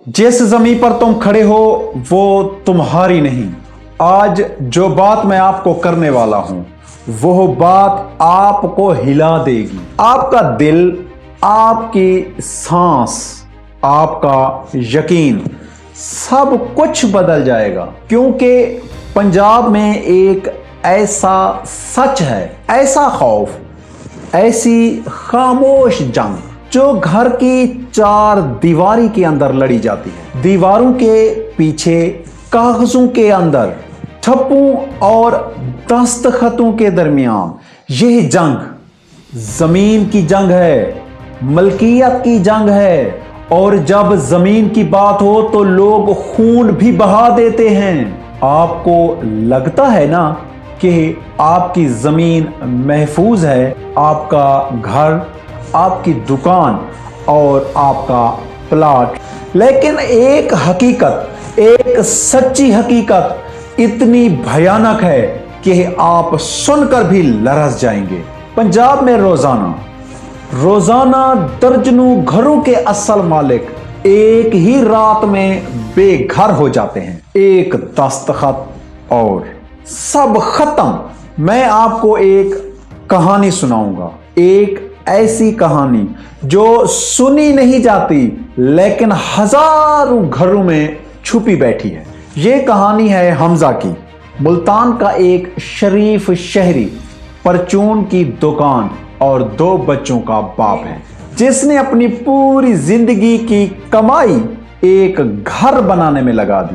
जिस जमीन पर तुम खड़े हो वो तुम्हारी नहीं। आज जो बात मैं आपको करने वाला हूं वो बात आपको हिला देगी। आपका दिल, आपकी सांस, आपका यकीन, सब कुछ बदल जाएगा। क्योंकि पंजाब में एक ऐसा सच है, ऐसा खौफ, ऐसी खामोश जंग जो घर की चार दीवारी के अंदर लड़ी जाती है। दीवारों के पीछे, कागजों के अंदर, ठप्पों और दस्तखतों के दरमियान यह जंग जमीन की जंग है, मलकियत की जंग है। और जब जमीन की बात हो तो लोग खून भी बहा देते हैं। आपको लगता है ना कि आपकी जमीन महफूज है, आपका घर, आपकी दुकान और आपका प्लाट। लेकिन एक हकीकत, एक सच्ची हकीकत इतनी भयानक है कि आप सुनकर भी लरस जाएंगे। पंजाब में रोजाना दर्जनों घरों के असल मालिक एक ही रात में बेघर हो जाते हैं। एक दस्तखत और सब खत्म। मैं आपको एक कहानी सुनाऊंगा, एक ऐसी कहानी जो सुनी नहीं जाती लेकिन हजारों घरों में छुपी बैठी है। ये कहानी है हमजा की। मुल्तान का एक शरीफ शहरी, परचून की दुकान और 2 बच्चों का बाप है, जिसने अपनी पूरी जिंदगी की कमाई एक घर बनाने में लगा दी।